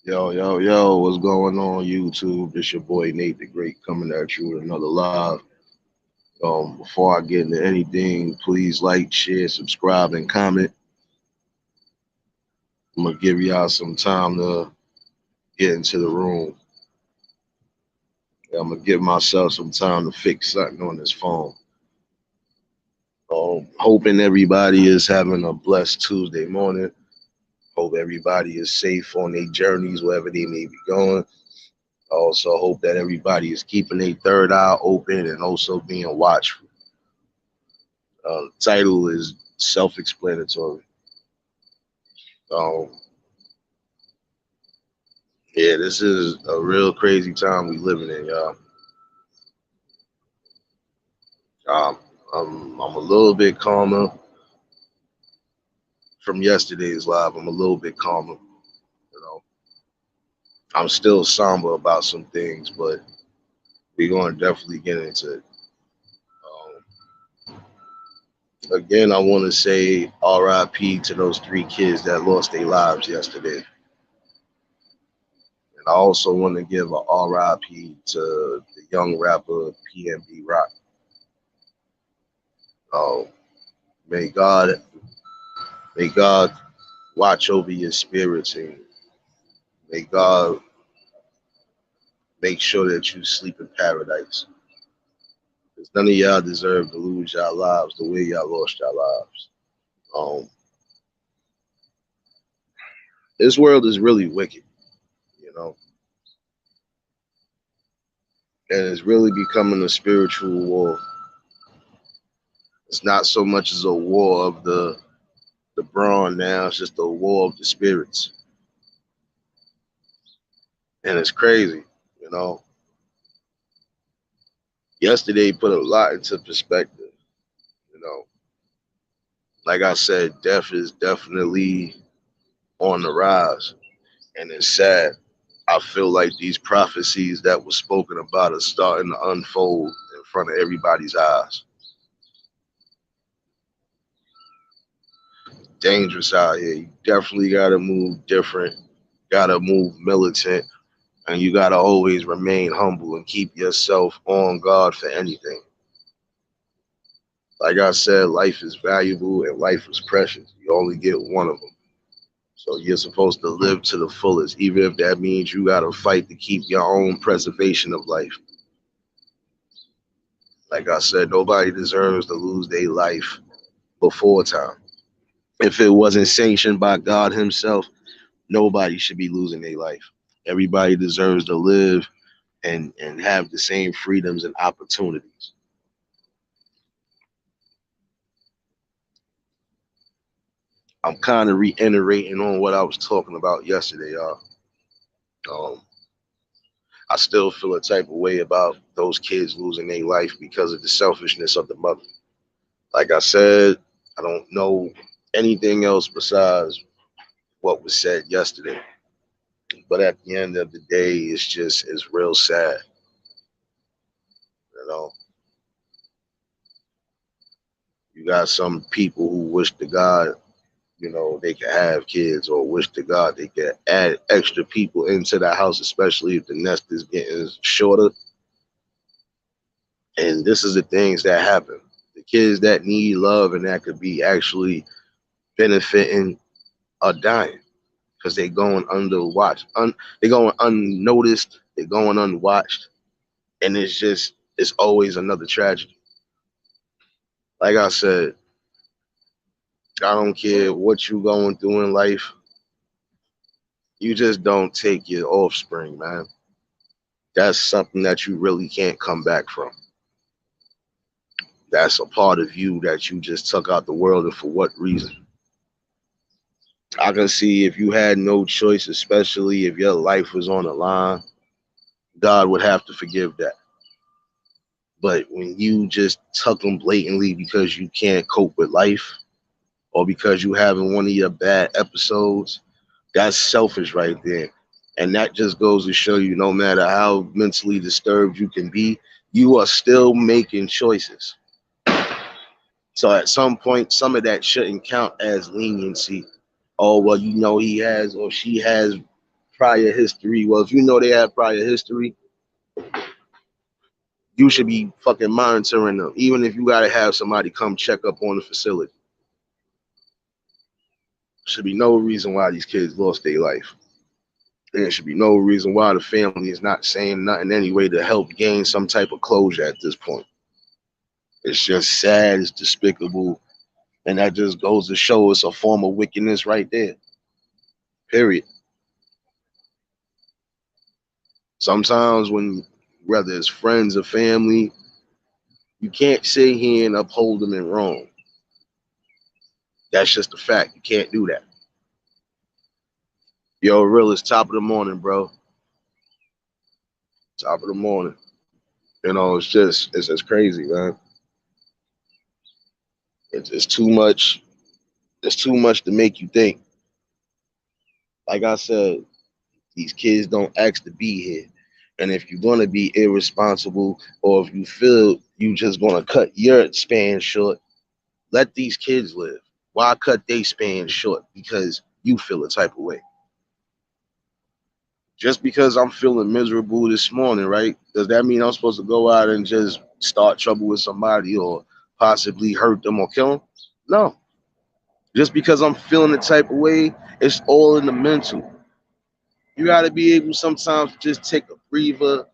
Yo, yo, yo, what's going on, YouTube? This your boy Nate the Great coming at you with another live. Before I get into anything, please like, share, subscribe, and comment. I'm gonna give y'all some time to get into the room. I'm gonna give myself some time to fix something on this phone. Hoping everybody is having a blessed Tuesday morning. Hope everybody is safe on their journeys, wherever they may be going. I also hope that everybody is keeping their third eye open and also being watchful. The title is self-explanatory. Um, yeah, this is a real crazy time we living in, y'all. Um, I'm a little bit calmer from yesterday's live. I'm a little bit calmer. You know, I'm still somber about some things, but we're going to definitely get into it. Again, I want to say RIP to those three kids that lost their lives yesterday. And I also want to give a RIP to the young rapper PNB Rock. Uh, may God may God watch over your spirits, and may God make sure that you sleep in paradise. Because none of y'all deserve to lose your lives the way y'all lost your lives. Um, this world is really wicked, you know, and it's really becoming a spiritual war. It's not so much as a war of the brawn now; it's just a war of the spirits, and it's crazy, you know. Yesterday put a lot into perspective, you know. Like I said, death is definitely on the rise, and it's sad. I feel like these prophecies that were spoken about are starting to unfold in front of everybody's eyes. Dangerous out here. You definitely got to move different, got to move militant, and you got to always remain humble and keep yourself on guard for anything. Like I said, life is valuable and life is precious. You only get one of them. So you're supposed to live to the fullest, even if that means you got to fight to keep your own preservation of life. Like I said, nobody deserves to lose their life before time. If it wasn't sanctioned by God Himself, nobody should be losing their life. Everybody deserves to live and have the same freedoms and opportunities. I'm kind of reiterating on what I was talking about yesterday, y'all. Um, I still feel a type of way about those kids losing their life because of the selfishness of the mother. Like I said, I don't know anything else besides what was said yesterday. But at the end of the day, it's real sad. You know, you got some people who wish to God, they could have kids, or wish to God they could add extra people into the house, especially if the nest is getting shorter. And this is the things that happen. The kids that need love and that could be actually benefiting are dying because they going under watch, they going unnoticed, they going unwatched, and it's always another tragedy. Like I said, I don't care what you going through in life, you just don't take your offspring, man. That's something that you really can't come back from. That's a part of you that you just took out the world, and for what reason? I can see if you had no choice, especially if your life was on the line, God would have to forgive that. But when you just tuck them blatantly because you can't cope with life or because you having one of your bad episodes, that's selfish right there. And that just goes to show you, no matter how mentally disturbed you can be, you are still making choices. So at some point, some of that shouldn't count as leniency. Oh, well, he has or she has prior history. Well, if you know they have prior history, you should be fucking monitoring them, even if you gotta have somebody come check up on the facility. Should be no reason why these kids lost their life. There should be no reason why the family is not saying nothing anyway to help gain some type of closure at this point. It's just sad, it's despicable, and that just goes to show it's a form of wickedness right there. Period. Sometimes when whether it's friends or family, you can't sit here and uphold them in wrong. That's just a fact. You can't do that. Yo, real, it's top of the morning, bro. Top of the morning. You know, it's just crazy, man. It's too much. It's too much to make you think. Like I said, these kids don't ask to be here. And if you're gonna be irresponsible, or if you feel you just gonna cut your span short, let these kids live. Why cut they span short? Because you feel a type of way. Just because I'm feeling miserable this morning, right? Does that mean I'm supposed to go out and just start trouble with somebody or possibly hurt them or kill them? No. Just because I'm feeling the type of way, it's all in the mental. You got to be able sometimes to just take a breather,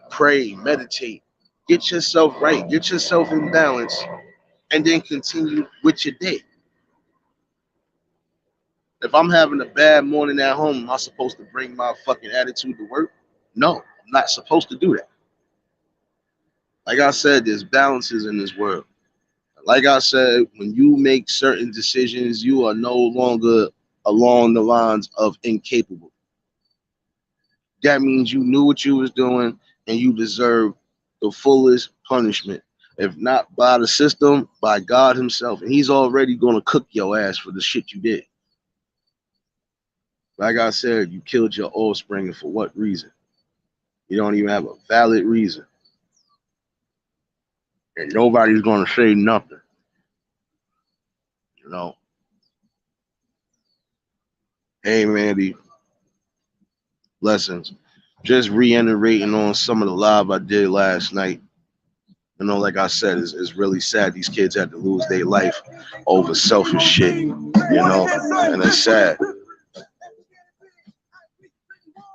pray, meditate, get yourself right, get yourself in balance, and then continue with your day. If I'm having a bad morning at home, am I supposed to bring my fucking attitude to work? No, I'm not supposed to do that. Like I said, there's balances in this world. Like I said, when you make certain decisions, you are no longer along the lines of incapable. That means you knew what you was doing and you deserve the fullest punishment. If not by the system, by God himself. And he's already going to cook your ass for the shit you did. Like I said, you killed your offspring, and for what reason? You don't even have a valid reason. And nobody's going to say nothing. You know? Hey, Mandy. Blessings. Just reiterating on some of the live I did last night. You know, like I said, it's really sad these kids had to lose their life over selfish shit, you know, and it's sad.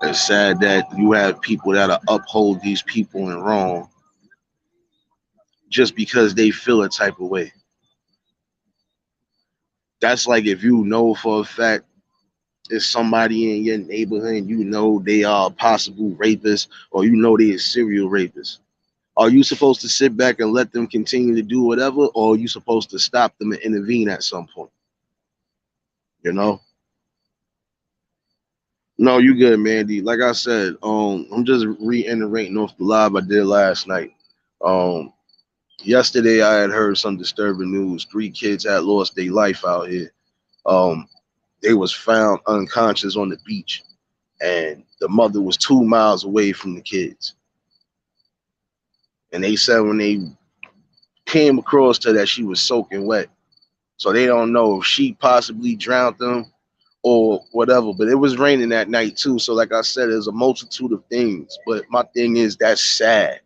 It's sad that you have people that uphold these people in wrong just because they feel a type of way. That's like if you know for a fact it's somebody in your neighborhood and you know they are a possible rapist or you know they are serial rapists. Are you supposed to sit back and let them continue to do whatever, or are you supposed to stop them and intervene at some point? You know? No, you good, Mandy. Like I said, I'm just reiterating off the live I did last night. Um, Yesterday I had heard some disturbing news. 3 kids had lost their life out here. Um, they was found unconscious on the beach, and the mother was 2 miles away from the kids. And they said when they came across her that she was soaking wet. So they don't know if she possibly drowned them or whatever. But it was raining that night too. So like I said, there's a multitude of things. But my thing is that's sad.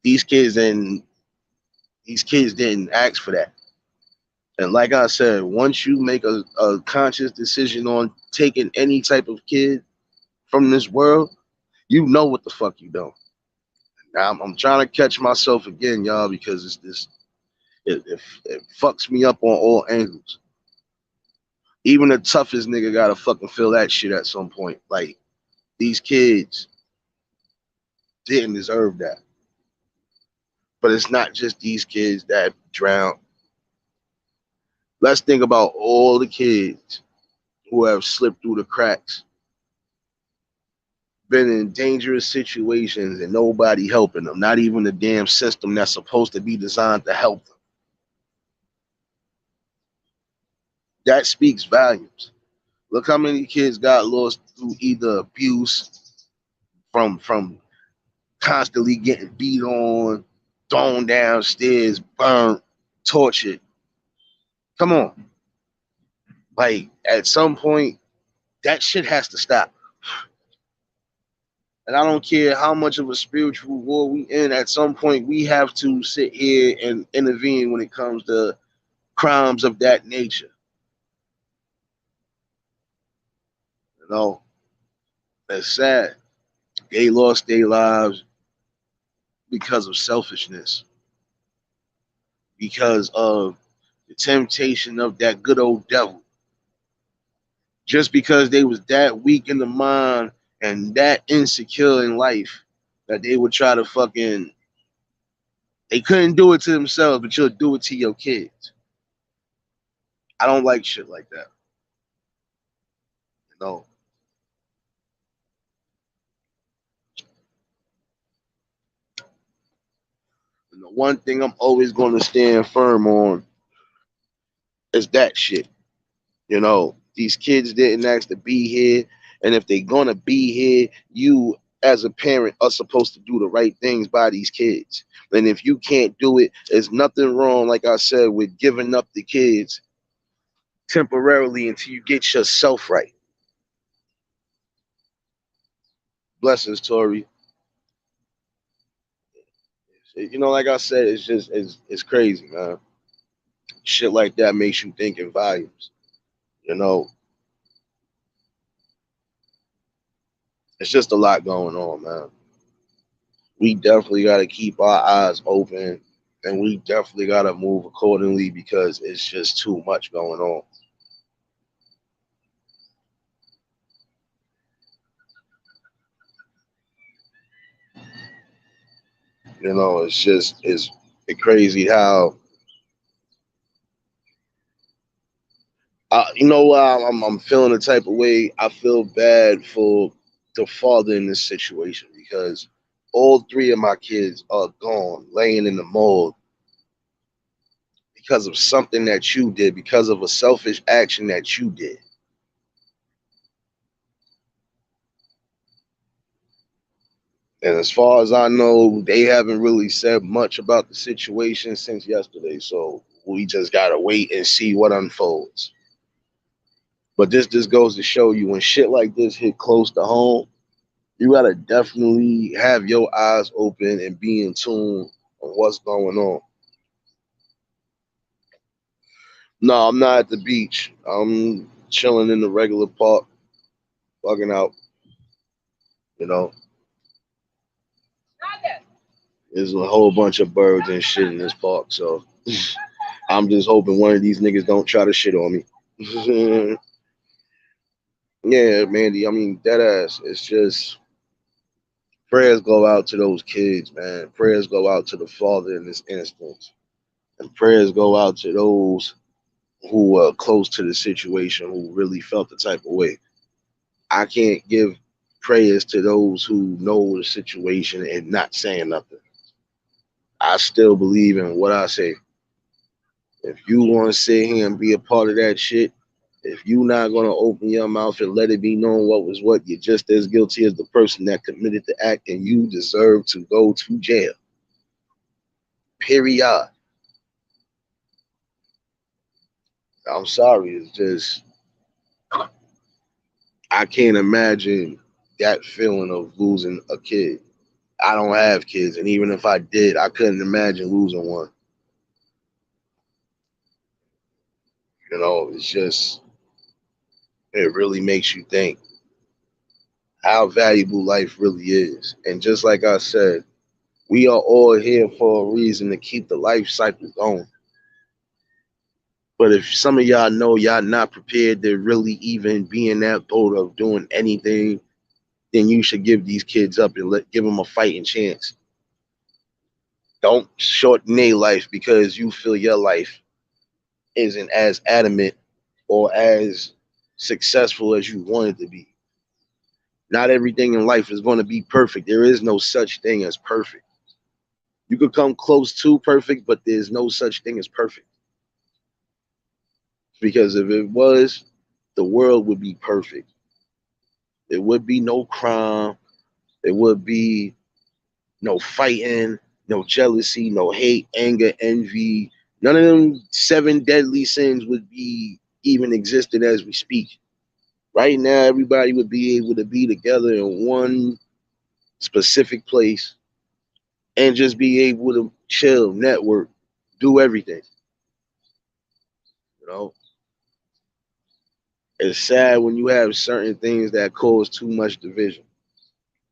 These kids didn't ask for that. And like I said, once you make a conscious decision on taking any type of kid from this world, you know what the fuck you doing. Now I'm trying to catch myself again, y'all, because it's this it fucks me up on all angles. Even the toughest nigga gotta fucking feel that shit at some point. Like these kids didn't deserve that. But it's not just these kids that drown. Let's think about all the kids who have slipped through the cracks, been in dangerous situations and nobody helping them, not even the damn system that's supposed to be designed to help them. That speaks volumes. Look how many kids got lost through either abuse from constantly getting beat on, thrown downstairs, burned, tortured. Come on. Like at some point, That shit has to stop. And I don't care how much of a spiritual war we in, at some point we have to sit here and intervene when it comes to crimes of that nature. You know, it's sad. They lost their lives because of selfishness, because of the temptation of that good old devil. Just because they was that weak in the mind and that insecure in life that they would try to fucking, they couldn't do it to themselves, but you'll do it to your kids. I don't like shit like that. You know, and the one thing I'm always going to stand firm on is that shit. You know, these kids didn't ask to be here, and if they're gonna be here, you as a parent are supposed to do the right things by these kids. And if you can't do it, there's nothing wrong, like I said, with giving up the kids temporarily until you get yourself right. Blessings, Tori. You know, like I said, it's just it's crazy, man. Shit like that makes you think in volumes. You know, it's just a lot going on, man. We definitely got to keep our eyes open, and we definitely got to move accordingly because it's just too much going on. You know, it's crazy how you know I'm feeling the type of way. I feel bad for the father in this situation because all three of my kids are gone, laying in the mold because of something that you did, because of a selfish action that you did. And as far as I know, they haven't really said much about the situation since yesterday. So we just gotta wait and see what unfolds. But this just goes to show you when shit like this hit close to home, you gotta definitely have your eyes open and be in tune on what's going on. No, I'm not at the beach. I'm chilling in the regular park, bugging out. You know, there's a whole bunch of birds and shit in this park, so I'm just hoping one of these niggas don't try to shit on me. Yeah, Mandy. I mean, dead ass. It's just prayers go out to those kids, man. Prayers go out to the father in this instance, and prayers go out to those who were close to the situation, who really felt the type of way. I can't give prayers to those who know the situation and not saying nothing. I still believe in what I say. If you want to sit here and be a part of that shit, if you not gonna open your mouth and let it be known what was what, you're just as guilty as the person that committed the act, and you deserve to go to jail. Period. I'm sorry. It's just I can't imagine that feeling of losing a kid. I don't have kids, and even if I did, I couldn't imagine losing one. You know, it's just it really makes you think how valuable life really is. And just like I said, we are all here for a reason to keep the life cycle going. But if some of y'all know y'all not prepared to really even be in that boat of doing anything, then you should give these kids up and give them a fighting chance. Don't shorten their life because you feel your life isn't as adamant or as successful as you want it to be. Not everything in life is going to be perfect. There is no such thing as perfect. You could come close to perfect, but there's no such thing as perfect. Because if it was, the world would be perfect. There would be no crime. There would be no fighting, no jealousy, no hate, anger, envy. None of them seven deadly sins would be even existed as we speak. Right now, everybody would be able to be together in one specific place and just be able to chill, network, do everything. You know, it's sad when you have certain things that cause too much division.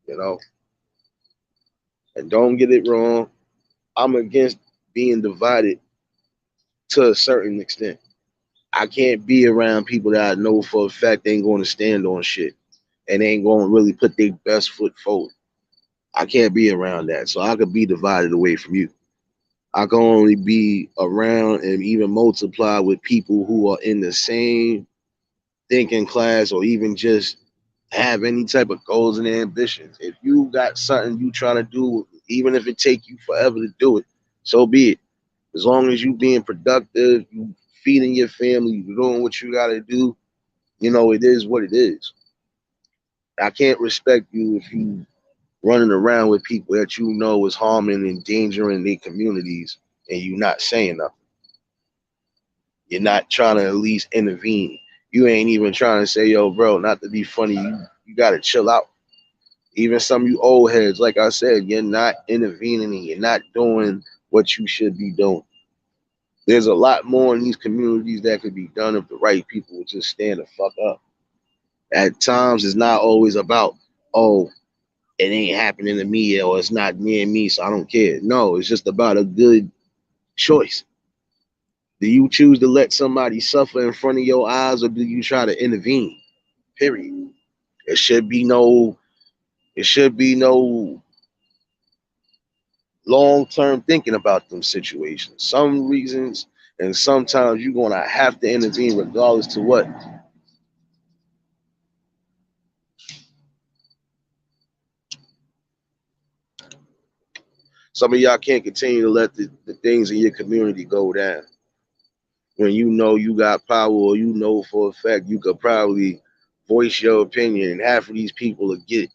You know, and don't get it wrong, I'm against being divided to a certain extent. I can't be around people that I know for a fact ain't going to stand on shit and ain't going to really put their best foot forward. I can't be around that. So I could be divided away from you. I can only be around and even multiply with people who are in the same thinking class or even just have any type of goals and ambitions. If you got something you trying to do, even if it take you forever to do it, so be it. As long as you being productive, you feeding your family, you doing what you got to do, it is what it is. I can't respect you if you running around with people that you know is harming and endangering their communities and you not saying nothing. You're not trying to at least intervene. You ain't even trying to say, yo, bro, not to be funny, you gotta chill out. Even some of you old heads, like I said, you're not intervening and you're not doing what you should be doing. There's a lot more in these communities that could be done if the right people would just stand the fuck up. At times, it's not always about, oh, it ain't happening to me or it's not near me, so I don't care. No, it's just about a good choice. Do you choose to let somebody suffer in front of your eyes or do you try to intervene? Period. It should be no it should be no long term thinking about them situations. Some reasons and sometimes you're gonna have to intervene regardless to what. Some of y'all can't continue to let the things in your community go down. When you know you got power or you know for a fact you could probably voice your opinion and half of these people will get it.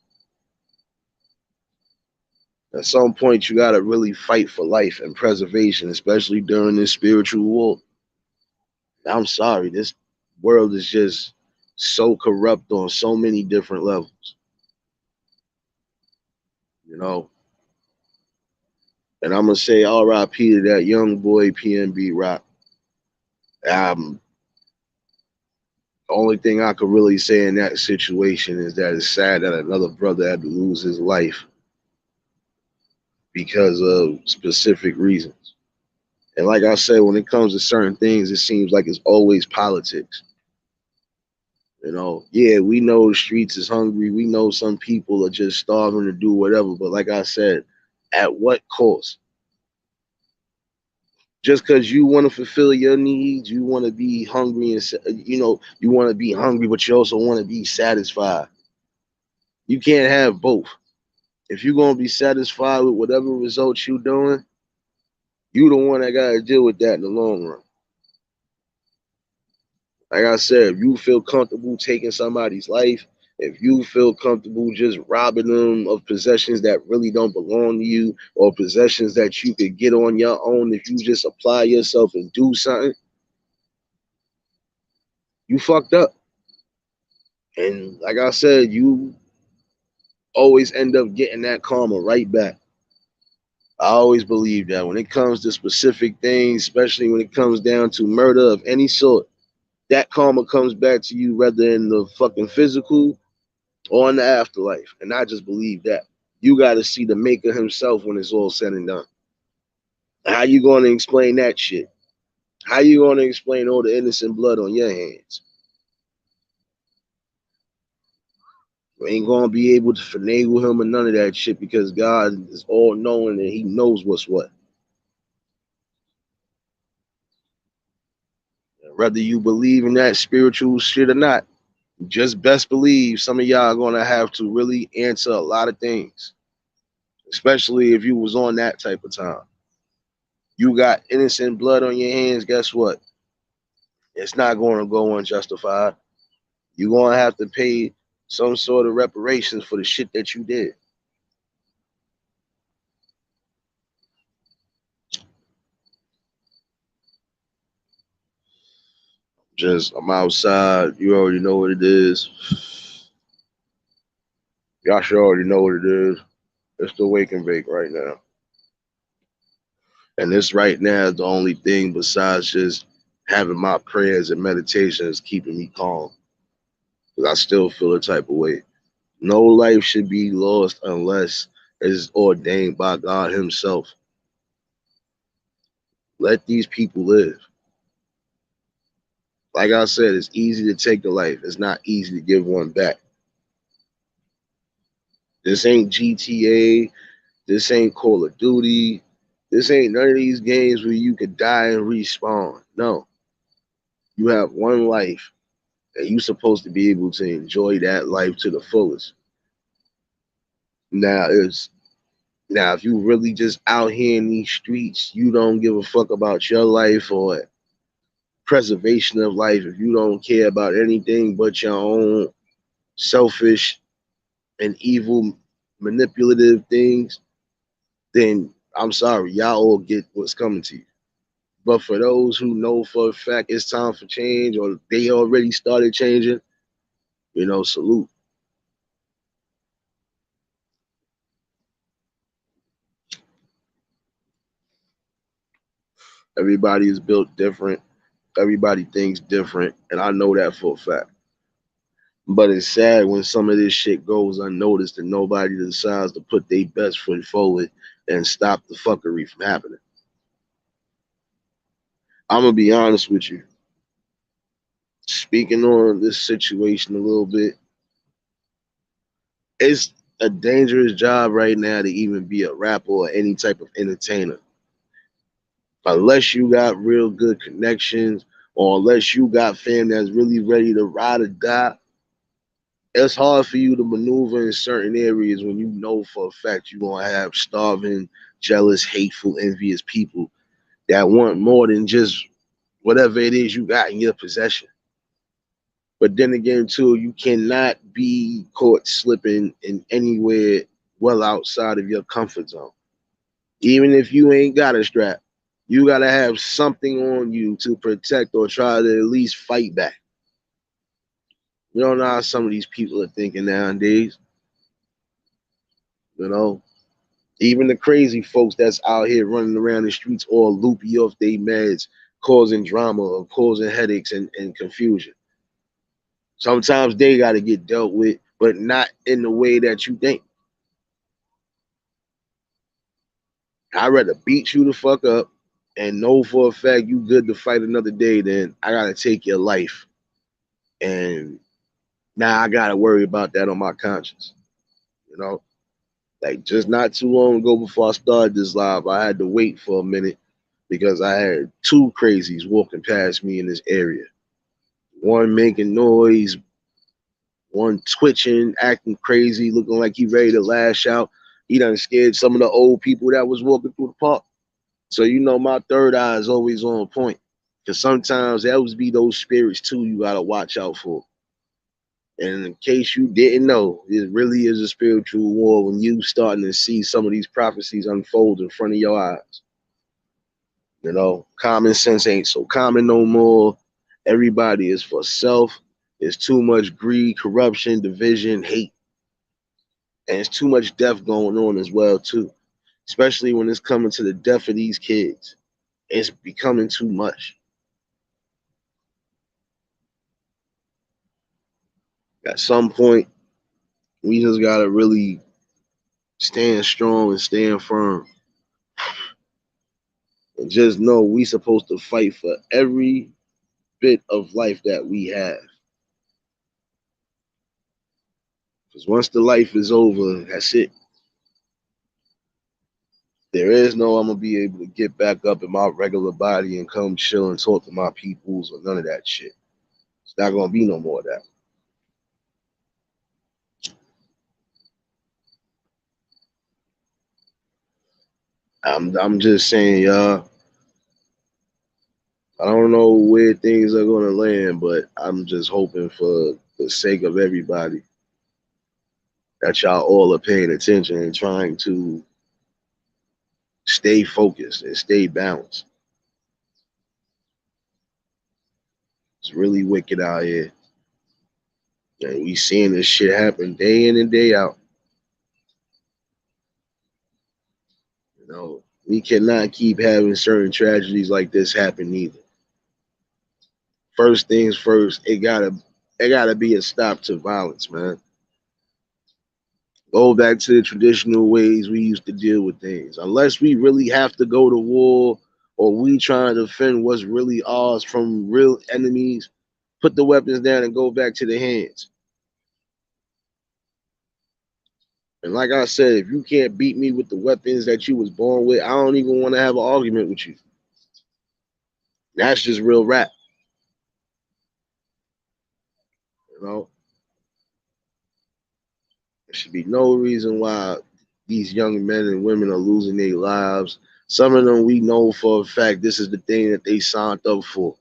At some point you gotta really fight for life and preservation, especially during this spiritual war. I'm sorry, this world is just so corrupt on so many different levels, you know. And I'm gonna say R.I.P. to that young boy PNB Rock. Um, the only thing I could really say in that situation is that it's sad that another brother had to lose his life because of specific reasons. And like I said, when it comes to certain things, it seems like it's always politics. Yeah, we know the streets is hungry. We know some people are just starving to do whatever. But like I said, at what cost? Just because you want to fulfill your needs, you want to be hungry and you want to be hungry, but you also want to be satisfied. You can't have both. If you're gonna be satisfied with whatever results you're doing, you the one that gotta deal with that in the long run. Like I said, if you feel comfortable taking somebody's life, if you feel comfortable just robbing them of possessions that really don't belong to you, or possessions that you could get on your own if you just apply yourself and do something, you fucked up. And like I said, you always end up getting that karma right back. I always believe that when it comes to specific things, especially when it comes down to murder of any sort, that karma comes back to you whether in the fucking physical or in the afterlife. And I just believe that. You got to see the maker himself when it's all said and done. How you going to explain that shit? How you going to explain all the innocent blood on your hands? We ain't going to be able to finagle him or none of that shit because God is all knowing and he knows what's what. Whether you believe in that spiritual shit or not, just best believe some of y'all are going to have to really answer a lot of things, especially if you was on that type of time. You got innocent blood on your hands, guess what? It's not going to go unjustified. You're going to have to pay some sort of reparations for the shit that you did. Just I'm outside. You already know what it is. Y'all should already know what it is. It's the wake and bake right now. And this right now is the only thing besides just having my prayers and meditations keeping me calm. Because I still feel a type of way. No life should be lost unless it's ordained by God Himself. Let these people live. Like I said, it's easy to take a life. It's not easy to give one back. This ain't GTA. This ain't Call of Duty. This ain't none of these games where you could die and respawn. No. You have one life and you're supposed to be able to enjoy that life to the fullest. Now it's now if you really just out here in these streets, you don't give a fuck about your life or preservation of life, if you don't care about anything but your own selfish and evil manipulative things, then I'm sorry, y'all all get what's coming to you. But for those who know for a fact it's time for change or they already started changing, salute. Everybody is built different. Everybody thinks different. And I know that for a fact. But it's sad when some of this shit goes unnoticed and nobody decides to put their best foot forward and stop the fuckery from happening. I'm gonna be honest with you. Speaking on this situation a little bit, it's a dangerous job right now to even be a rapper or any type of entertainer. Unless you got real good connections or unless you got fam that's really ready to ride or die, it's hard for you to maneuver in certain areas when you know for a fact you're gonna have starving, jealous, hateful, envious people that want more than just whatever it is you got in your possession. But then again, too, you cannot be caught slipping in anywhere well outside of your comfort zone. Even if you ain't got a strap, you gotta have something on you to protect or try to at least fight back. You don't know how some of these people are thinking nowadays. You know, even the crazy folks that's out here running around the streets all loopy off their meds, causing drama or causing headaches and confusion. Sometimes they got to get dealt with, but not in the way that you think. I'd rather beat you the fuck up and know for a fact you good to fight another day than I got to take your life. And now I got to worry about that on my conscience. You know, like just not too long ago before I started this live, I had to wait for a minute because I had two crazies walking past me in this area. One making noise, one twitching, acting crazy, looking like he ready to lash out. He done scared some of the old people that was walking through the park. So my third eye is always on point. Cause sometimes that would be those spirits too you gotta watch out for. And in case you didn't know, it really is a spiritual war when you starting to see some of these prophecies unfold in front of your eyes. Common sense ain't so common no more. Everybody is for self. There's too much greed, corruption, division, hate, and it's too much death going on as well too. Especially when it's coming to the death of these kids, it's becoming too much. At some point, we just gotta really stand strong and stand firm, and just know we supposed to fight for every bit of life that we have. Because once the life is over, that's it. There is no I'm gonna be able to get back up in my regular body and come chill and talk to my peoples or none of that shit. It's not gonna be no more of that. I'm just saying, y'all. I don't know where things are gonna land, but I'm just hoping for the sake of everybody that y'all all are paying attention and trying to stay focused and stay balanced. It's really wicked out here. And we seeing this shit happen day in and day out. You know, we cannot keep having certain tragedies like this happen either. First things first, it gotta be a stop to violence, man. Go back to the traditional ways we used to deal with things. Unless we really have to go to war or we trying to defend what's really ours from real enemies, put the weapons down and go back to the hands. And like I said, if you can't beat me with the weapons that you was born with, I don't even want to have an argument with you. That's just real rap, you know. There should be no reason why these young men and women are losing their lives. Some of them we know for a fact this is the thing that they signed up for.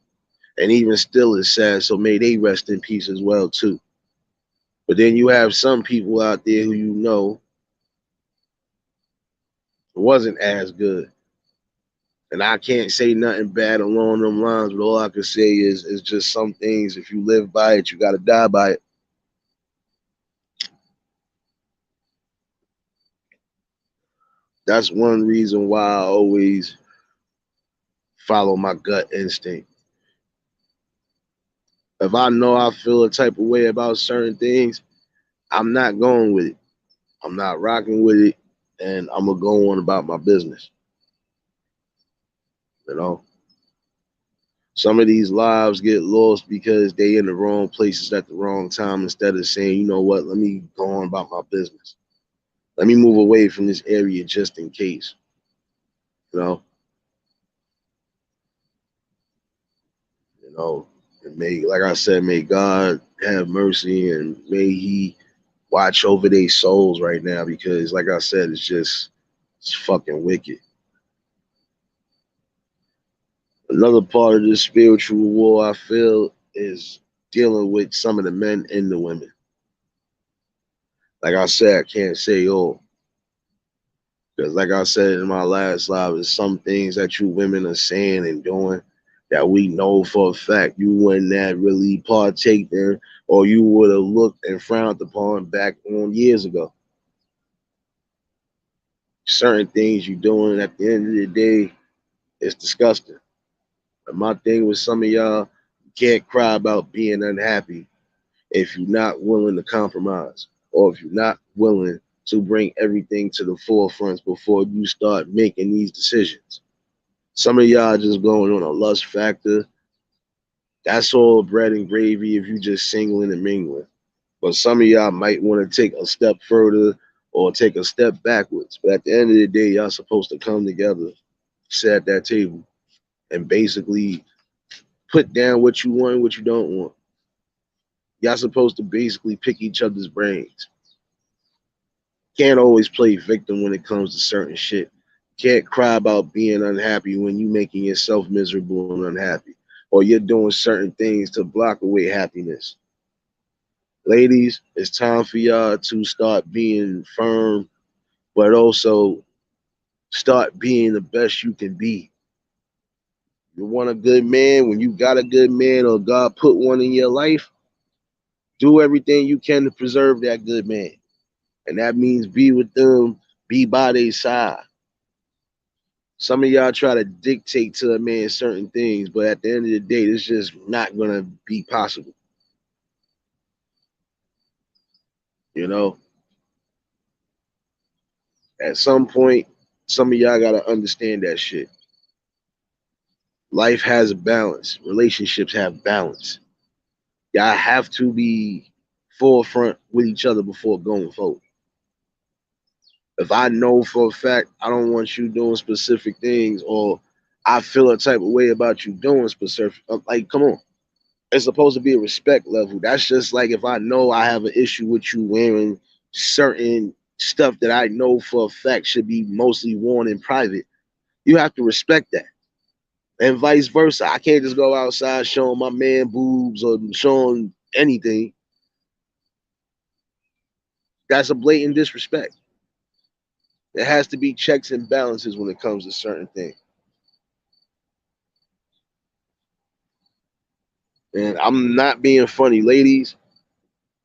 And even still is sad, so may they rest in peace as well too. But then you have some people out there who you know wasn't as good. And I can't say nothing bad along them lines, but all I can say is just some things, if you live by it, you gotta die by it. That's one reason why I always follow my gut instinct. If I know I feel a type of way about certain things, I'm not going with it. I'm not rocking with it, and I'm gonna go on about my business. You know, some of these lives get lost because they in the wrong places at the wrong time. Instead of saying, you know what, let me go on about my business. Let me move away from this area just in case. You know, you know, and may, like I said, may God have mercy and may He watch over their souls right now because, like I said, it's fucking wicked. Another part of this spiritual war I feel is dealing with some of the men and the women. Like I said, I can't say all. Because like I said in my last live, there's some things that you women are saying and doing that we know for a fact you wouldn't have really partake in or you would have looked and frowned upon back on years ago. Certain things you doing at the end of the day, it's disgusting. And my thing with some of y'all, you can't cry about being unhappy if you're not willing to compromise or if you're not willing to bring everything to the forefront before you start making these decisions. Some of y'all just going on a lust factor. That's all bread and gravy if you just singling and mingling. But some of y'all might want to take a step further or take a step backwards. But at the end of the day, y'all supposed to come together, sit at that table, and basically put down what you want and what you don't want. Y'all supposed to basically pick each other's brains. Can't always play victim when it comes to certain shit. Can't cry about being unhappy when you making yourself miserable and unhappy. Or you're doing certain things to block away happiness. Ladies, it's time for y'all to start being firm, but also start being the best you can be. You want a good man, when you got a good man or God put one in your life, do everything you can to preserve that good man. And that means be with them, be by their side. Some of y'all try to dictate to a man certain things, but at the end of the day, it's just not gonna be possible. You know, at some point, some of y'all gotta understand that shit. Life has a balance. Relationships have balance. Y'all have to be forefront with each other before going forward. If I know for a fact I don't want you doing specific things, or I feel a type of way about you doing specific, like, come on. It's supposed to be a respect level. That's just like if I know I have an issue with you wearing certain stuff that I know for a fact should be mostly worn in private. You have to respect that. And vice versa. I can't just go outside showing my man boobs or showing anything. That's a blatant disrespect. There has to be checks and balances when it comes to certain things. And I'm not being funny, ladies.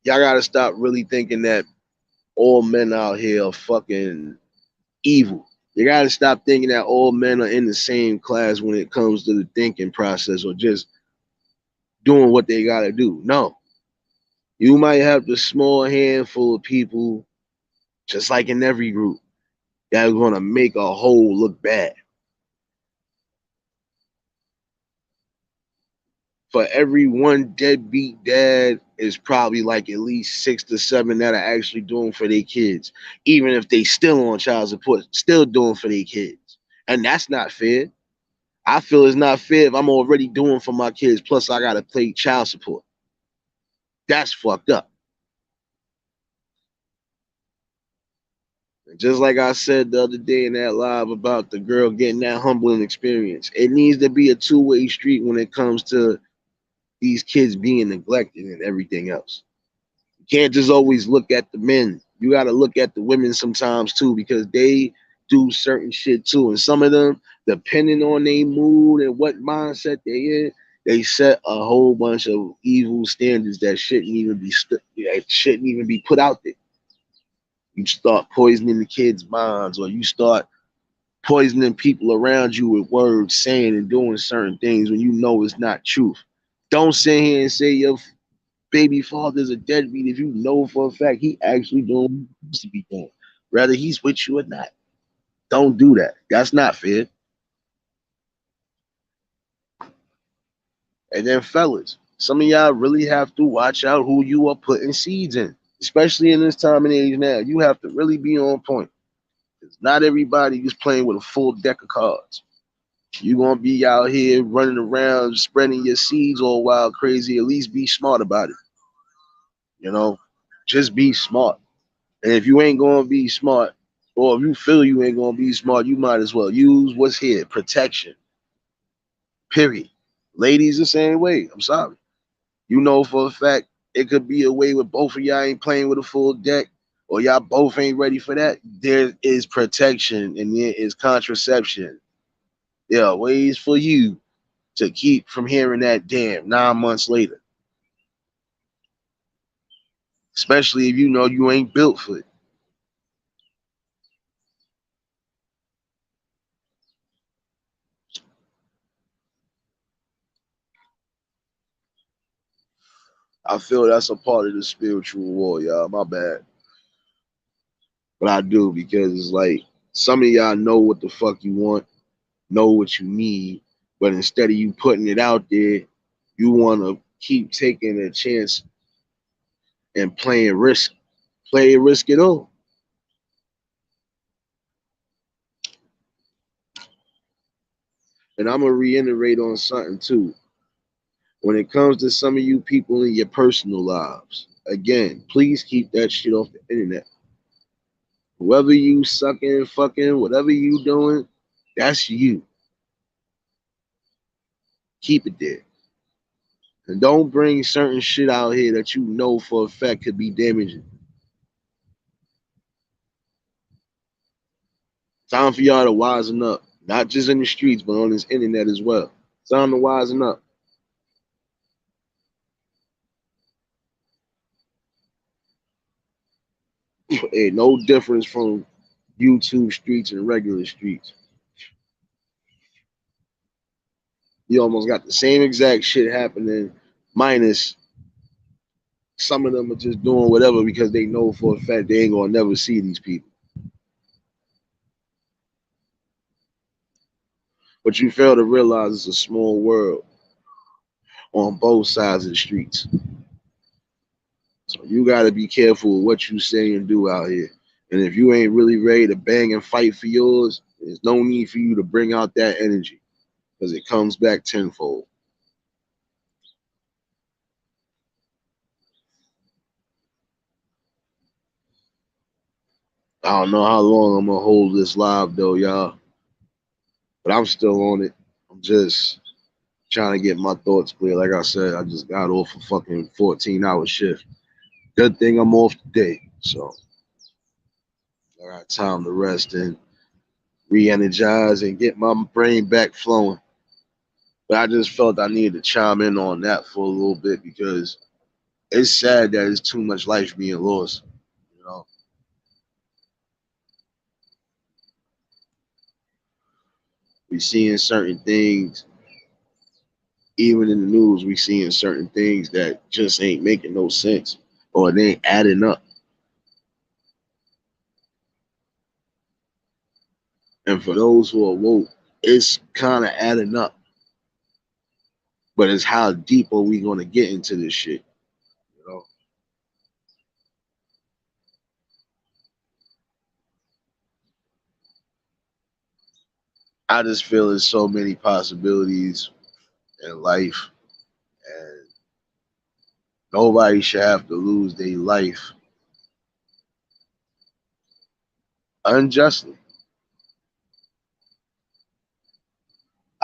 Y'all gotta stop really thinking that all men out here are fucking evil. You gotta stop thinking that all men are in the same class when it comes to the thinking process or just doing what they gotta do. No. You might have the small handful of people, just like in every group, that are gonna make a whole look bad. For every one deadbeat dad is probably like at least 6 to 7 that are actually doing for their kids, even if they still on child support, still doing for their kids. And that's not fair. I feel it's not fair if I'm already doing for my kids, plus I gotta pay child support. That's fucked up. And just like I said the other day in that live about the girl getting that humbling experience, it needs to be a two-way street when it comes to these kids being neglected and everything else. You can't just always look at the men. You got to look at the women sometimes too, because they do certain shit too. And some of them, depending on their mood and what mindset they in, they set a whole bunch of evil standards that shouldn't even be put out there. You start poisoning the kids' minds, or you start poisoning people around you with words, saying and doing certain things when you know it's not truth. Don't sit here and say your baby father's a deadbeat if you know for a fact he actually doing what he supposed to be doing, whether he's with you or not. Don't do that. That's not fair. And then, fellas, some of y'all really have to watch out who you are putting seeds in, especially in this time and age now. You have to really be on point. Because not everybody is playing with a full deck of cards. You're going to be out here running around spreading your seeds all wild crazy. At least be smart about it. You know, just be smart. And if you ain't going to be smart, or if you feel you ain't going to be smart, you might as well use what's here, protection, period. Ladies, the same way. I'm sorry. You know for a fact it could be a way where both of y'all ain't playing with a full deck, or y'all both ain't ready for that. There is protection and there is contraception. There are ways for you to keep from hearing that damn 9 months later, especially if you know you ain't built for it. I feel that's a part of the spiritual war, y'all. My bad. But I do because it's like some of y'all know what the fuck you want, know what you need, but instead of you putting it out there, you want to keep taking a chance and playing risk. Play risk it all. And I'm gonna reiterate on something too. When it comes to some of you people in your personal lives, again, please keep that shit off the internet. Whoever you sucking, fucking, whatever you doing, that's you. Keep it there. And don't bring certain shit out here that you know for a fact could be damaging. Time for y'all to wisen up. Not just in the streets, but on this internet as well. Time to wisen up. Ain't no difference from YouTube streets and regular streets. You almost got the same exact shit happening, minus some of them are just doing whatever because they know for a fact they ain't gonna never see these people. But you fail to realize it's a small world on both sides of the streets. So you got to be careful with what you say and do out here. And if you ain't really ready to bang and fight for yours, there's no need for you to bring out that energy because it comes back tenfold. I don't know how long I'm gonna hold this live though, y'all, but I'm still on it. I'm just trying to get my thoughts clear. Like I said, I just got off a fucking 14-hour shift. Good thing I'm off today, so I got time to rest and re-energize and get my brain back flowing. But I just felt I needed to chime in on that for a little bit because it's sad that there's too much life being lost. You know, we seeing certain things, even in the news, we seeing certain things that just ain't making no sense or they ain't adding up. And for those who are woke, it's kind of adding up. But it's how deep are we going to get into this shit? You know, I just feel there's so many possibilities in life, and nobody should have to lose their life unjustly.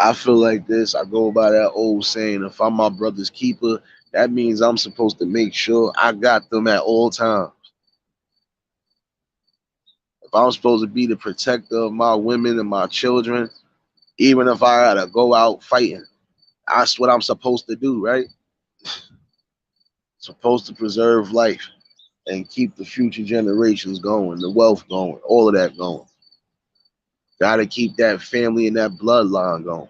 I feel like this. I go by that old saying: if I'm my brother's keeper, that means I'm supposed to make sure I got them at all times. If I'm supposed to be the protector of my women and my children, even if I gotta go out fighting, that's what I'm supposed to do, right? Supposed to preserve life and keep the future generations going, the wealth going, all of that going. Gotta keep that family and that bloodline going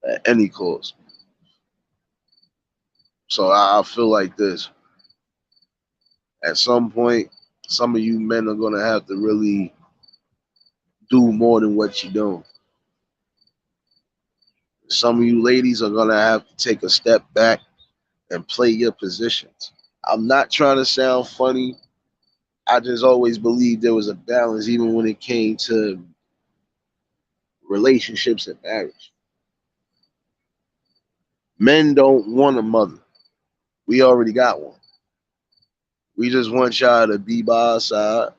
at any cost. So I feel like this. At some point, some of you men are gonna have to really do more than what you're doing. Some of you ladies are gonna have to take a step back and play your positions. I'm not trying to sound funny. I just always believed there was a balance, even when it came to relationships and marriage. Men don't want a mother. We already got one. We just want y'all to be by our side.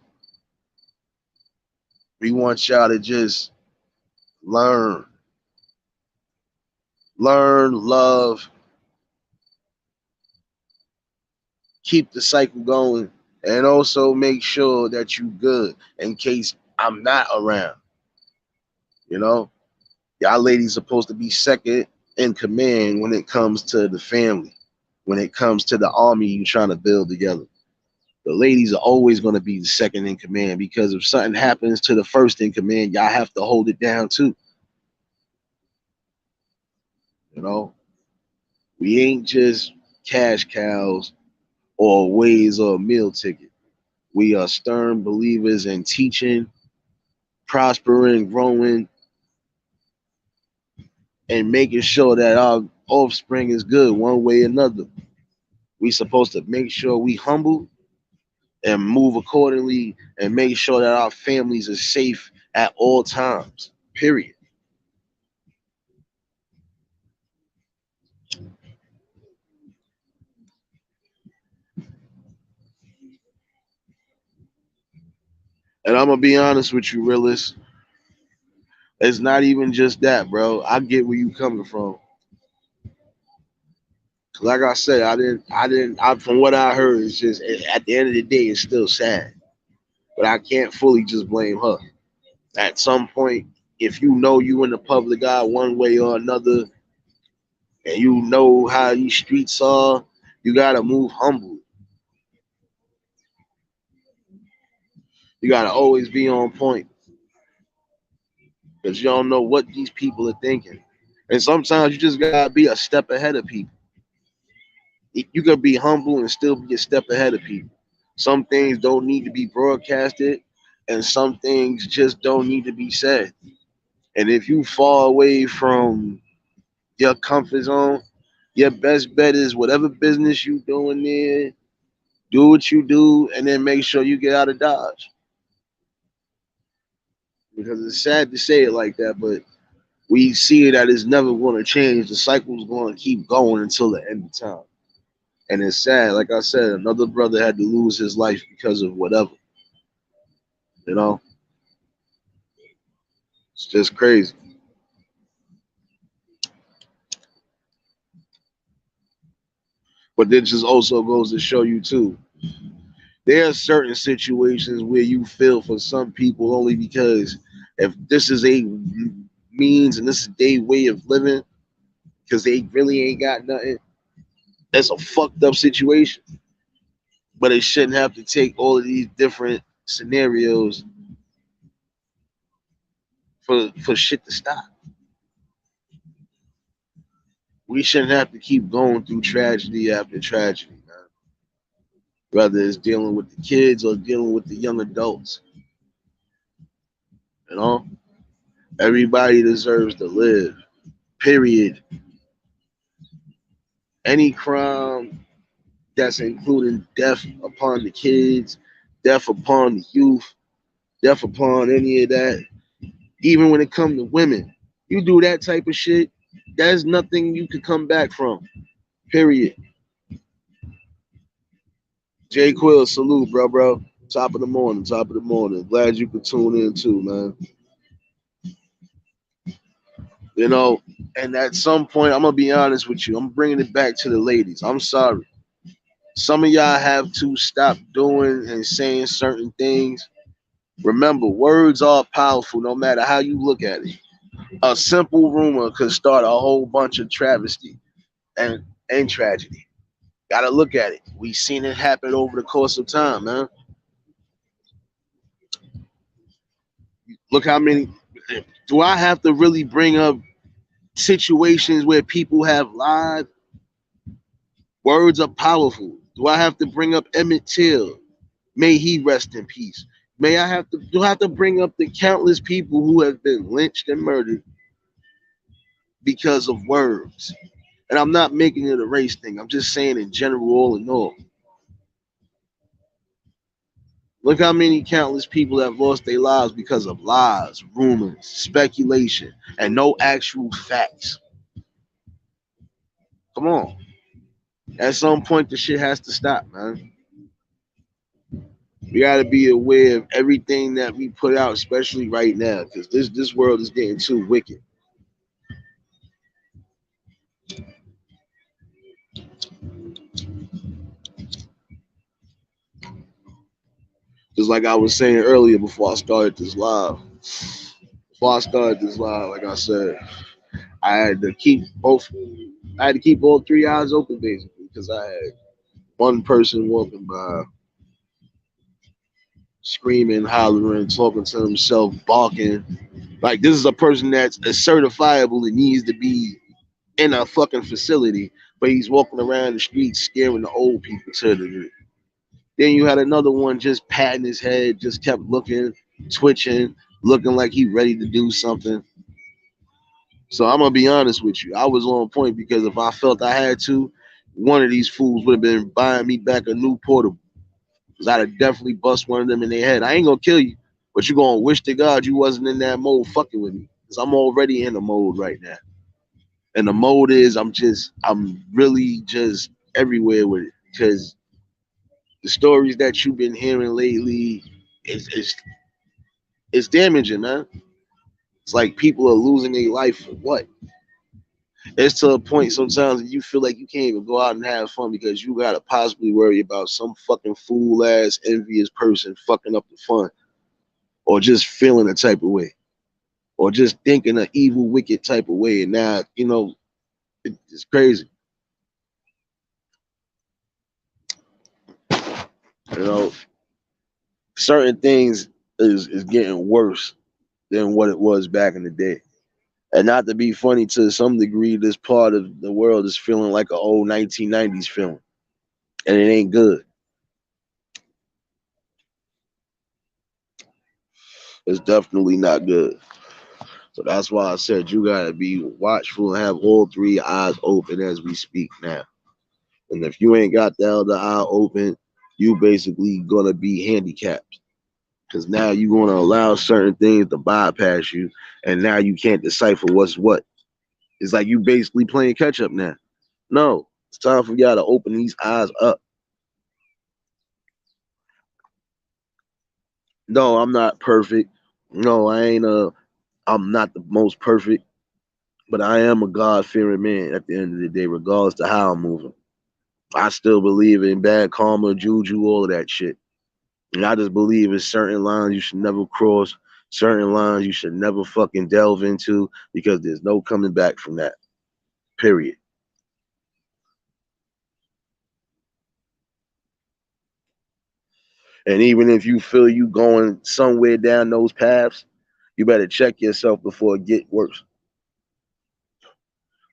We want y'all to just learn, love, keep the cycle going, and also make sure that you good in case I'm not around. You know, y'all ladies supposed to be second in command when it comes to the family, when it comes to the army you trying to build together. The ladies are always going to be the second in command because if something happens to the first in command, y'all have to hold it down too. You know, we ain't just cash cows or ways or a meal ticket. We are stern believers in teaching, prospering, growing, and making sure that our offspring is good one way or another. We supposed to make sure we humble and move accordingly and make sure that our families are safe at all times. Period. And I'm gonna be honest with you, realist. It's not even just that, bro. I get where you coming from. Like I said, from what I heard, it's just at the end of the day, it's still sad. But I can't fully just blame her. At some point, if you know you in the public eye one way or another, and you know how these streets are, you gotta move humble. You gotta always be on point because you don't know what these people are thinking. And sometimes you just gotta be a step ahead of people. You can be humble and still be a step ahead of people. Some things don't need to be broadcasted, and some things just don't need to be said. And if you fall away from your comfort zone, your best bet is whatever business you doing there, do what you do, and then make sure you get out of Dodge. Because it's sad to say it like that, but we see that it's never going to change. The cycle's going to keep going until the end of time. And it's sad. Like I said, another brother had to lose his life because of whatever. You know, it's just crazy. But it just also goes to show you too. There are certain situations where you feel for some people only because If this is a means and this is their way of living, because they really ain't got nothing, that's a fucked up situation. But it shouldn't have to take all of these different scenarios for shit to stop. We shouldn't have to keep going through tragedy after tragedy, man. Whether it's dealing with the kids or dealing with the young adults. You know? Everybody deserves to live. Period. Any crime that's including death upon the kids, death upon the youth, death upon any of that, even when it comes to women. You do that type of shit, there's nothing you could come back from. Period. Jay Quill, salute, bro. Top of the morning, top of the morning. Glad you could tune in too, man. You know, and at some point, I'm gonna be honest with you. I'm bringing it back to the ladies. I'm sorry. Some of y'all have to stop doing and saying certain things. Remember, words are powerful no matter how you look at it. A simple rumor could start a whole bunch of travesty and tragedy. Gotta look at it. We've seen it happen over the course of time, man. Look how many. Do I have to really bring up situations where people have lied? Words are powerful. Do I have to bring up Emmett Till? May he rest in peace. May I have to do I have to bring up the countless people who have been lynched and murdered because of words? And I'm not making it a race thing. I'm just saying in general, all in all. Look how many countless people have lost their lives because of lies, rumors, speculation, and no actual facts. Come on. At some point, the shit has to stop, man. We got to be aware of everything that we put out, especially right now, because this world is getting too wicked. Just like I was saying earlier before I started this live. Before I started this live, like I said, I had to keep both. I had to keep all three eyes open basically because I had one person walking by, screaming, hollering, talking to himself, barking. Like this is a person that's certifiable and needs to be in a fucking facility, but he's walking around the streets scaring the old people to the. Then you had another one just patting his head, just kept looking, twitching, looking like he ready to do something. So I'm gonna be honest with you. I was on point because if I felt I had to, one of these fools would have been buying me back a new portable. Cause I'd have definitely bust one of them in their head. I ain't gonna kill you, but you're gonna wish to God you wasn't in that mode fucking with me. Cause I'm already in the mode right now. And the mode is I'm really just everywhere with it. Cause the stories that you've been hearing lately is it's damaging, man. It's like people are losing their life for what? It's to a point sometimes that you feel like you can't even go out and have fun because you gotta possibly worry about some fucking fool ass envious person fucking up the fun, or just feeling a type of way, or just thinking an evil, wicked type of way. And now, it's crazy. You know, certain things is getting worse than what it was back in the day. And not to be funny, to some degree, this part of the world is feeling like an old 1990s film, and it ain't good. It's definitely not good. So that's why I said you gotta be watchful and have all three eyes open as we speak now. And if you ain't got the other eye open, you basically gonna be handicapped. Because now you're gonna allow certain things to bypass you, and now you can't decipher what's what. It's like you basically playing catch up now. No, it's time for y'all to open these eyes up. No, I'm not perfect. No, I ain't I'm not the most perfect, but I am a God fearing man at the end of the day, regardless to how I'm moving. I still believe in bad karma, juju, all of that shit. And I just believe in certain lines you should never cross, Certain lines you should never fucking delve into because there's no coming back from that. Period. And even if you feel you going somewhere down those paths, you better check yourself before it get worse.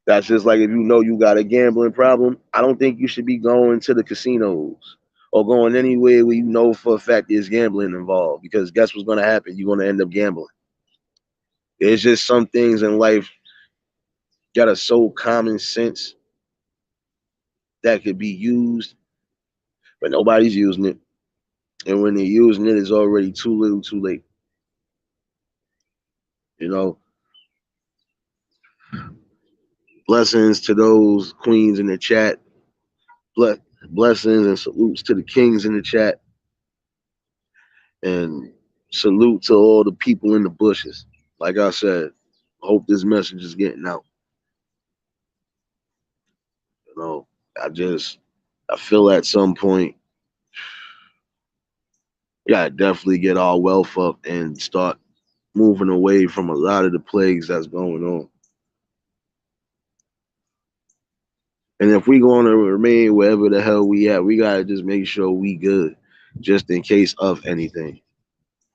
That's just like if you know you got a gambling problem, I don't think you should be going to the casinos or going anywhere where you know for a fact there's gambling involved. Because guess what's gonna happen? You're gonna end up gambling. There's just some things in life that are so common sense that could be used, but nobody's using it. And when they're using it, it's already too little, too late. You know, blessings to those queens in the chat. Blessings and salutes to the kings in the chat. And salute to all the people in the bushes. Like I said, hope this message is getting out. You know, I feel at some point we gotta definitely get our wealth up and start moving away from a lot of the plagues that's going on. And if we going to remain wherever the hell we at, we gotta just make sure we good, just in case of anything.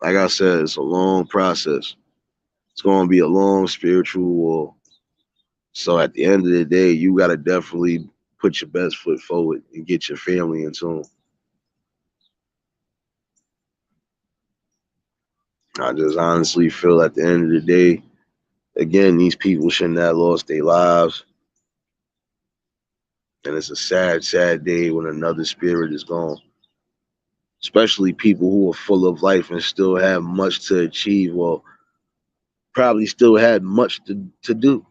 Like I said, it's a long process. It's gonna be a long spiritual war. So at the end of the day, you gotta definitely put your best foot forward and get your family in tune. I just honestly feel at the end of the day, again, these people shouldn't have lost their lives. And it's a sad, sad day when another spirit is gone. Especially people who are full of life and still have much to achieve. Well, probably still had much to do.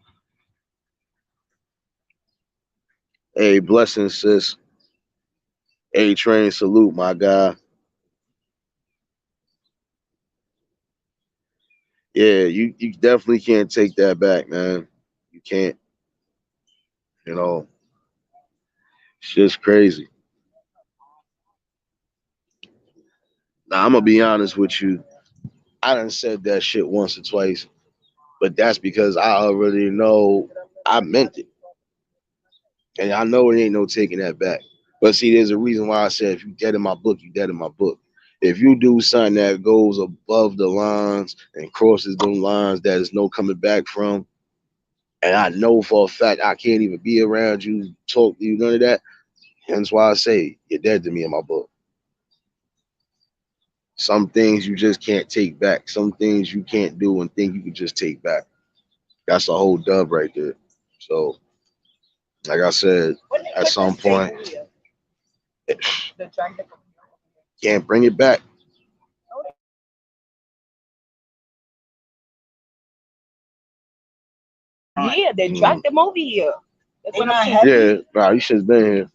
Hey, blessings, sis. A train salute, my guy. Yeah, you definitely can't take that back, man. You can't. You know, it's just crazy. Now I'm gonna be honest with you. I done said that shit once or twice, but that's because I already know I meant it, and I know it ain't no taking that back. But see, there's a reason why I said if you dead in my book, you dead in my book. If you do something that goes above the lines and crosses them lines that is no coming back from, and I know for a fact I can't even be around you, talk to you, none of that. Hence why I say you're dead to me in my book. Some things you just can't take back. Some things you can't do and think you can just take back. That's a whole dub right there. So, like I said, at some point, can't bring it back. Yeah, they dragged them over here. That's what I'm saying. Yeah, nah, you should have been here.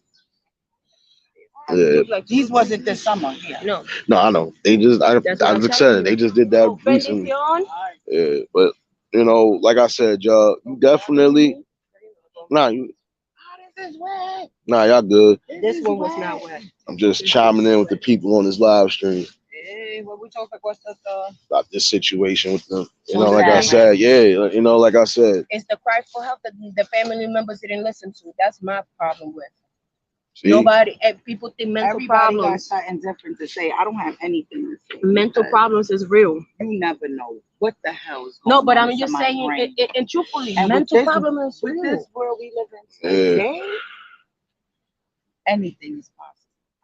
Yeah. Like these wasn't this summer. Yeah. No, I know. They just, That's I what I'm just telling said it. They you. just did that Oh, Ben, is recently. he on? Yeah, but you know, like I said, y'all, you definitely, nah, you, nah, y'all good. This one was not wet. I'm just chiming in with the people on this live stream Hey, what we talking about? about this situation with them. You know, like I said, yeah, you know, like I said. It's the cry for help that the family members didn't listen to. That's my problem with. See? Nobody, people think mental Everybody got problems. something different to say. I don't have anything to say. Mental problems is real. You never know what the hell is going No, on. but I'm in just somebody's saying, brain. and truthfully, And mental with this, problem is with real. this world we live in Yeah. today, anything is possible.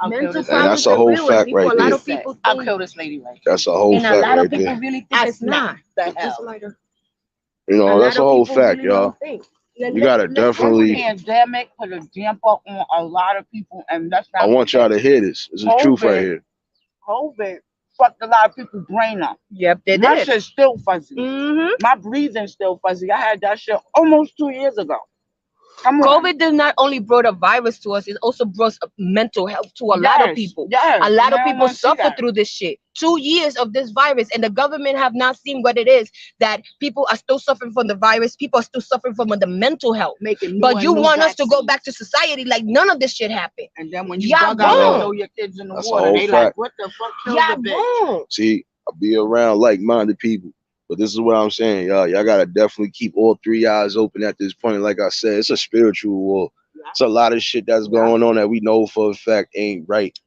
Mental And problems that's a are whole real, and fact people, right a lot there. of people I'll think, kill this lady right That's a whole and a fact lot of right people there. really think it's not. the Just hell. lighter. You A know, lot that's a of whole people fact, really y'all. don't think. You gotta This definitely. pandemic put a damper on a lot of people, and that's not. I want y'all to hear this. This is truth right here. COVID fucked a lot of people's brain up. Yep, they My did. shit's still fuzzy. Mm-hmm. My breathing's still fuzzy. I had that shit almost 2 years ago. Come on. COVID did not only brought a virus to us, it also brought mental health to a lot of people. Yes, A lot of and I don't people wanna see suffer that. through this shit. 2 years of this virus, and the government have not seen what it is, that people are still suffering from the virus. People are still suffering from the mental health. Making But new you and new want us to go vaccines. back to society like none of this shit happened. And then when you Y'all bug out and wrong. throw your kids in the That's a water, whole they fact. like, what the fuck killed Y'all the bitch? wrong. See, Be around like-minded people. But this is what I'm saying, y'all. Y'all gotta definitely keep all three eyes open at this point. Like I said, it's a spiritual war. It's a lot of shit that's going on that we know for a fact ain't right.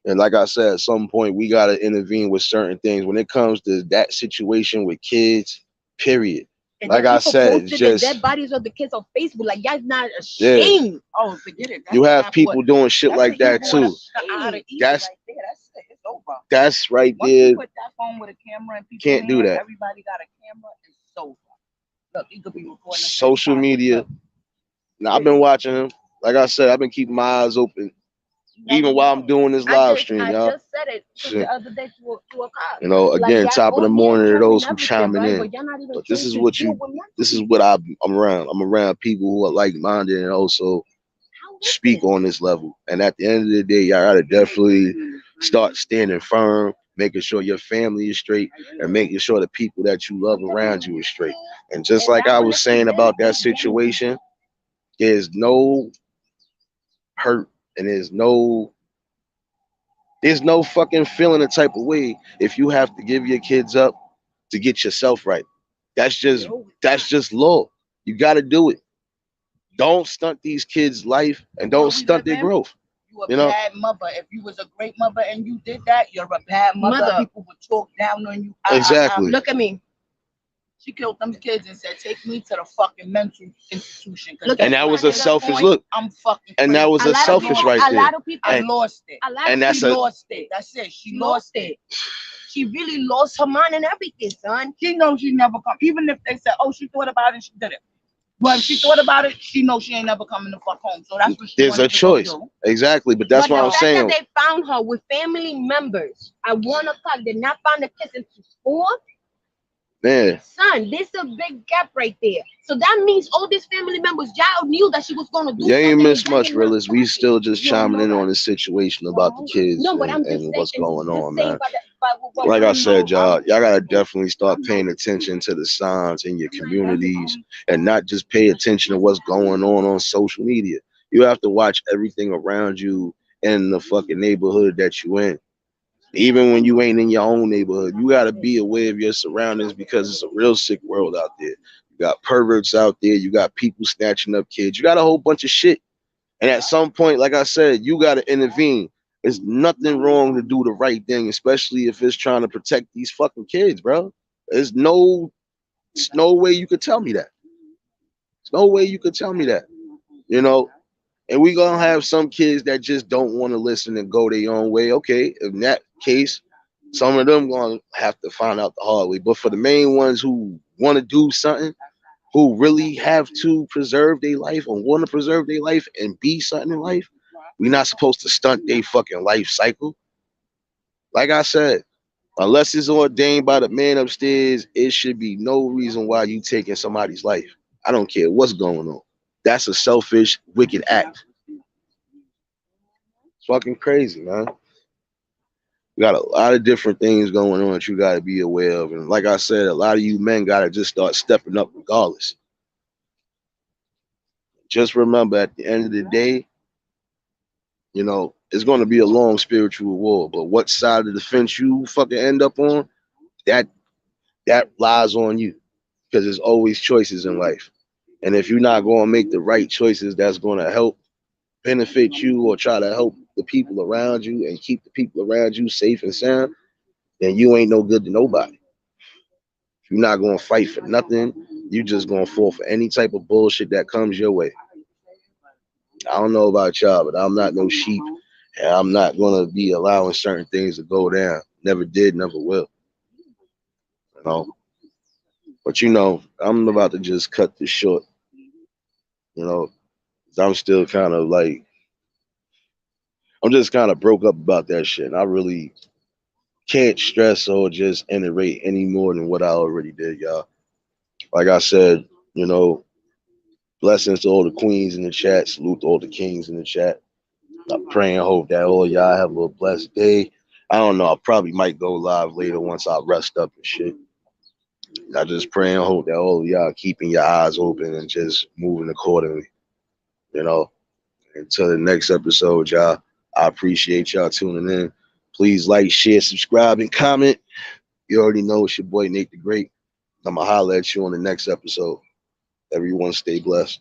And like I said, at some point we gotta intervene with certain things when it comes to that situation with kids. Period. And Like then I people said, it's posted the just dead bodies of the kids on Facebook. Like, y'all not yeah. ashamed. Oh, forget it. You That's have half what. people doing shit That's like the that evil of too. the eye of evil That's right there. That's it. It's over. that's right Once there. you put that phone with a camera in people's Can't do hands, that. everybody got a camera. It's over. Look, you could be recording the same Social time. media. Look, Now I've been watching him. Like I said, I've been keeping my eyes open even while I'm doing this live stream, I y'all. just said it to Shit. the other day to a cop. You know, Like, again, y'all top of all the here morning to caring those who everything, chiming right? in. But y'all not even But this trying is to what deal you. with mental This is shit. what I'm around. I'm around people who are like-minded and also How is speak it? on this level. And at the end of the day, y'all gotta definitely start standing firm, making sure your family is straight, and making sure the people that you love around you is straight. And just And like that I one, was if you saying did it, about that situation, there's no hurt and there's no fucking feeling a type of way if you have to give your kids up to get yourself right. That's just law. You got to do it. Don't stunt these kids' life and don't what we stunt live their in, growth. you a You know bad mother. If you was a great mother and you did that, you're a bad mother. Mother. People would talk down on you. exactly. Look at me. She killed them kids and said, "Take me to the fucking mental institution." Because Look And at that when was I a hit that selfish point, look. I'm fucking And that crazy. was a a lot of selfish people. right A there. lot of people. I And lost it. A lot and of that's She a lost it. That's it. She She lost lost it. it. She really lost her mind and everything, son. She knows she never come. Even if they said, "Oh, she thought about it, she did it." But if she thought about it, she knows she ain't never coming the fuck home. So that's what she there's a wanted to go choice. do. Exactly. But that's But what the I'm fact that saying. they found her with family members at 1 o'clock, did not find the kids until 4. Man, Son, there's a big gap right there. So that means all these family members, y'all knew that she was gonna do you ain't something and missed y'all much, did not realist. stop We it. still just You don't chiming know in on that. the situation about the kids No, but I'm just and saying, what's going just on, saying man. by what Like I we said, know. y'all gotta definitely start paying attention to the signs in your communities and not just pay attention to what's going on social media. You have to watch everything around you in the fucking neighborhood that you in. Even when you ain't in your own neighborhood, you gotta be aware of your surroundings because it's a real sick world out there. You got perverts out there, you got people snatching up kids, you got a whole bunch of shit. And at some point, like I said, you gotta intervene. There's nothing wrong to do the right thing, especially if it's trying to protect these fucking kids, bro. There's no way you could tell me that. There's no way you could tell me that. You know, and we gonna have some kids that just don't want to listen and go their own way. Okay, in that case, some of them gonna have to find out the hard way. But for the main ones who want to do something, who really have to preserve their life or want to preserve their life and be something in life, we're not supposed to stunt their fucking life cycle. Like I said, unless it's ordained by the man upstairs, it should be no reason why you taking somebody's life. I don't care what's going on. That's a selfish, wicked act. It's fucking crazy, man. You got a lot of different things going on that you got to be aware of. And like I said, a lot of you men got to just start stepping up regardless. Just remember at the end of the day, it's going to be a long spiritual war. But what side of the fence you fucking end up on, that that lies on you because there's always choices in life. And if you're not going to make the right choices that's going to help benefit you or try to help the people around you and keep the people around you safe and sound, then you ain't no good to nobody. If you're not going to fight for nothing, you just going to fall for any type of bullshit that comes your way. I don't know about y'all, but I'm not no sheep. And I'm not going to be allowing certain things to go down. Never did, never will. You know. But I'm about to just cut this short. You know, 'cause I'm still kind of like I'm just kind of broke up about that shit. And I really can't stress or just iterate any more than what I already did, y'all. Like I said, you know, blessings to all the queens in the chat. Salute to all the kings in the chat. I pray and hope that all y'all have a blessed day. I don't know. I probably might go live later once I rest up and shit. I just pray and hope that all of y'all keeping your eyes open and just moving accordingly. You know, until the next episode, y'all. I appreciate y'all tuning in. Please like, share, subscribe, and comment. You already know it's your boy Nate the Great. I'm going to holler at you on the next episode. Everyone stay blessed.